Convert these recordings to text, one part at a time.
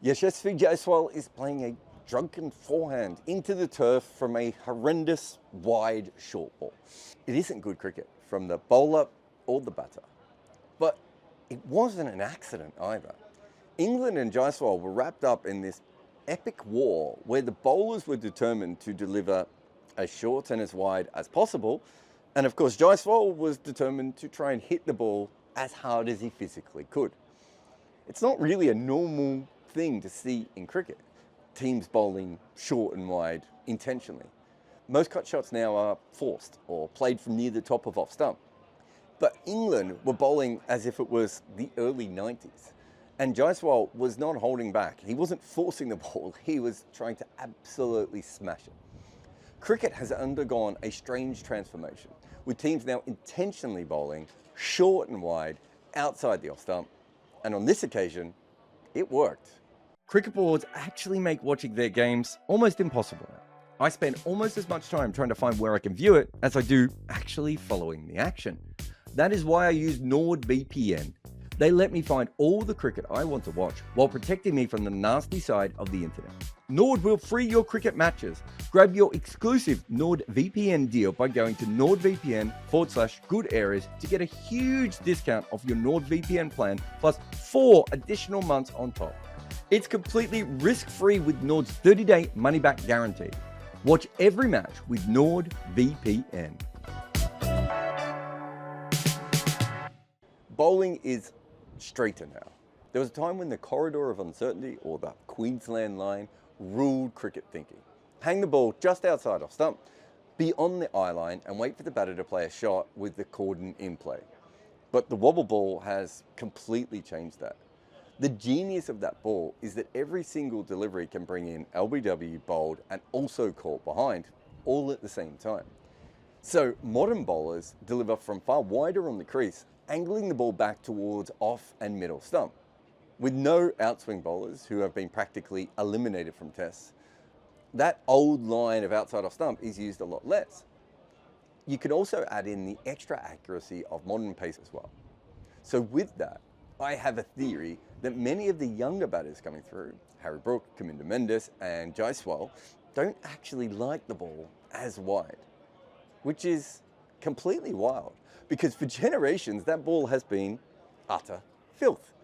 Jaiswal is playing a drunken forehand into the turf from a horrendous wide short ball. It isn't good cricket from the bowler or the batter. But it wasn't an accident either. England and Jaiswal were wrapped up in this epic war where the bowlers were determined to deliver as short and as wide as possible. And of course, Jaiswal was determined to try and hit the ball as hard as he physically could. It's not really a normal thing to see in cricket, teams bowling short and wide intentionally. Most cut shots now are forced or played from near the top of off stump. But England were bowling as if it was the early 90s. And Jaiswal was not holding back. He wasn't forcing the ball, he was trying to absolutely smash it. Cricket has undergone a strange transformation, with teams now intentionally bowling short and wide outside the off stump. And on this occasion, it worked. Cricket boards actually make watching their games almost impossible. I spend almost as much time trying to find where I can view it as I do actually following the action. That is why I use NordVPN. They let me find all the cricket I want to watch while protecting me from the nasty side of the internet. Nord will free your cricket matches. Grab your exclusive NordVPN deal by going to nordvpn.com/good areas to get a huge discount off your NordVPN plan plus 4 additional months on top. It's completely risk-free with Nord's 30-day money-back guarantee. Watch every match with NordVPN. Bowling is straighter now. There was a time when the corridor of uncertainty, or the Queensland line, ruled cricket thinking. Hang the ball just outside off stump, be on the eye line and wait for the batter to play a shot with the cordon in play. But the wobble ball has completely changed that. The genius of that ball is that every single delivery can bring in LBW, bowled and also caught behind, all at the same time. So modern bowlers deliver from far wider on the crease, angling the ball back towards off and middle stump. With no outswing bowlers who have been practically eliminated from tests, that old line of outside off stump is used a lot less. You can also add in the extra accuracy of modern pace as well. So with that, I have a theory that many of the younger batters coming through, Harry Brook, Kimber Mendes and Jaiswal, don't actually like the ball as wide, which is completely wild because for generations that ball has been utter filth.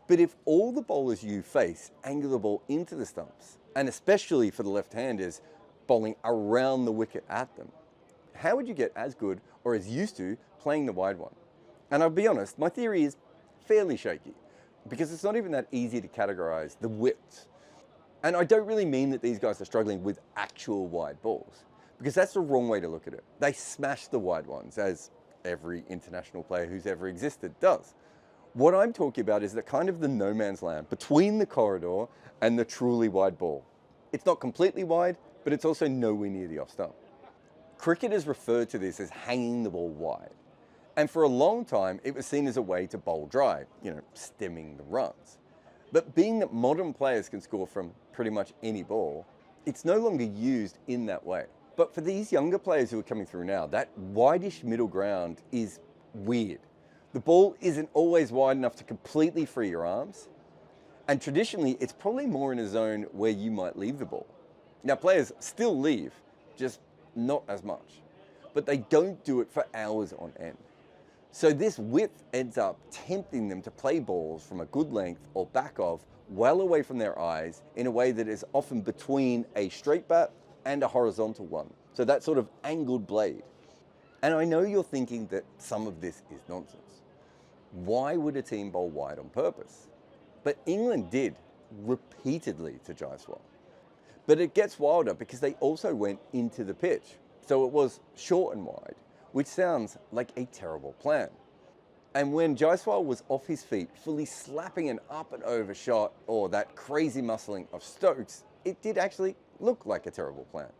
But if all the bowlers you face angle the ball into the stumps, and especially for the left-handers bowling around the wicket at them, how would you get as good or as used to playing the wide one? And I'll be honest, my theory is fairly shaky because it's not even that easy to categorize the width. And I don't really mean that these guys are struggling with actual wide balls, because that's the wrong way to look at it. They smash the wide ones, as every international player who's ever existed does. What I'm talking about is the kind of the no man's land between the corridor and the truly wide ball. It's not completely wide, but it's also nowhere near the off stump. Cricket has referred to this as hanging the ball wide. And for a long time, it was seen as a way to bowl dry, stemming the runs. But being that modern players can score from pretty much any ball, it's no longer used in that way. But for these younger players who are coming through now, that wideish middle ground is weird. The ball isn't always wide enough to completely free your arms. And traditionally, it's probably more in a zone where you might leave the ball. Now, players still leave, just not as much. But they don't do it for hours on end. So this width ends up tempting them to play balls from a good length or back off, well away from their eyes, in a way that is often between a straight bat and a horizontal one. So that sort of angled blade. And I know you're thinking that some of this is nonsense. Why would a team bowl wide on purpose? But England did, repeatedly to Jaiswal. But it gets wilder because they also went into the pitch. So it was short and wide, which sounds like a terrible plan. And when Jaiswal was off his feet, fully slapping an up and over shot or that crazy muscling of Stokes, it did actually look like a terrible plan.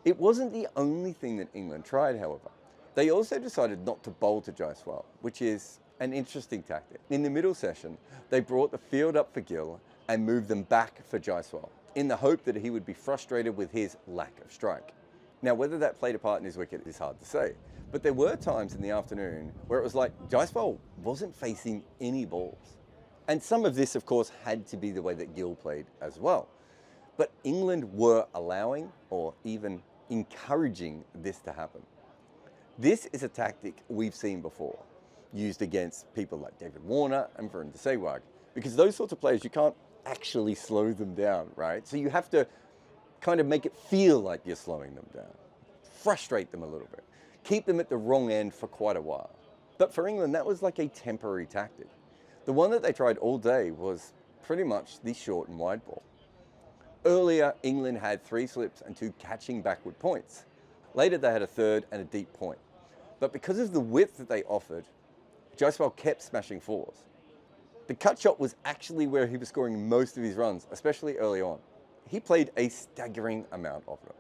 It wasn't the only thing that England tried, however. They also decided not to bowl to Jaiswal, which is an interesting tactic. In the middle session, they brought the field up for Gill and moved them back for Jaiswal, in the hope that he would be frustrated with his lack of strike. Now, whether that played a part in his wicket is hard to say, but there were times in the afternoon where it was like Jaiswal wasn't facing any balls. And some of this, of course, had to be the way that Gill played as well. But England were allowing or even encouraging this to happen. This is a tactic we've seen before, used against people like David Warner and Varun Sehwag, because those sorts of players, you can't actually slow them down, right? So you have to kind of make it feel like you're slowing them down, frustrate them a little bit, keep them at the wrong end for quite a while. But for England, that was like a temporary tactic. The one that they tried all day was pretty much the short and wide ball. Earlier, England had 3 slips and 2 catching backward points. Later, they had a third and a deep point. But because of the width that they offered, Jaiswal kept smashing 4s. The cut shot was actually where he was scoring most of his runs, especially early on. He played a staggering amount of them.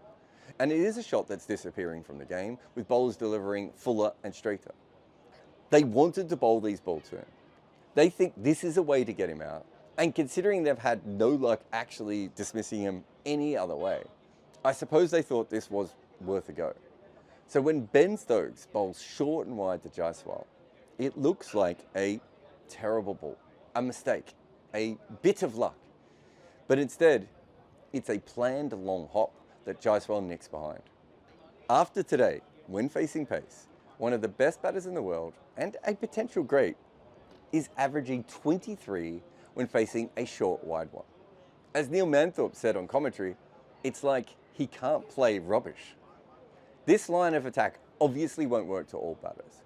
And it is a shot that's disappearing from the game, with bowlers delivering fuller and straighter. They wanted to bowl these balls to him. They think this is a way to get him out. And considering they've had no luck actually dismissing him any other way, I suppose they thought this was worth a go. So when Ben Stokes bowls short and wide to Jaiswal, it looks like a terrible ball, a mistake, a bit of luck. But instead, it's a planned long hop that Jaiswal nicks behind. After today, when facing pace, one of the best batters in the world and a potential great is averaging 23 when facing a short wide one. As Neil Manthorpe said on commentary, it's like he can't play rubbish. This line of attack obviously won't work to all batters,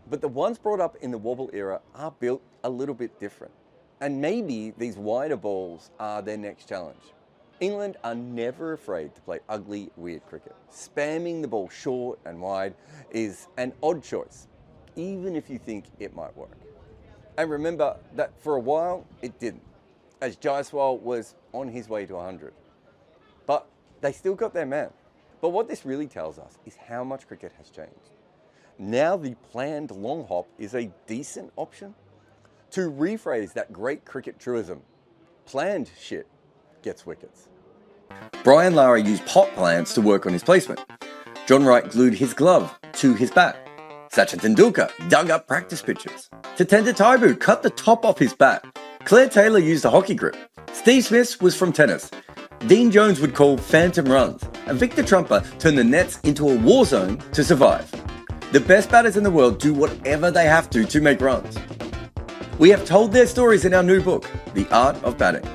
but the ones brought up in the Wobble era are built a little bit different. And maybe these wider balls are their next challenge. England are never afraid to play ugly, weird cricket. Spamming the ball short and wide is an odd choice, even if you think it might work. And remember that for a while, it didn't, as Jaiswal was on his way to 100. But they still got their man. But what this really tells us is how much cricket has changed. Now the planned long hop is a decent option. To rephrase that great cricket truism, planned shit gets wickets. Brian Lara used pot plants to work on his placement. John Wright glued his glove to his bat. Sachin Tendulkar dug up practice pitches. Tatenda Taibu cut the top off his bat. Claire Taylor used a hockey grip. Steve Smith was from tennis. Dean Jones would call phantom runs. And Victor Trumper turned the nets into a war zone to survive. The best batters in the world do whatever they have to make runs. We have told their stories in our new book, The Art of Batting.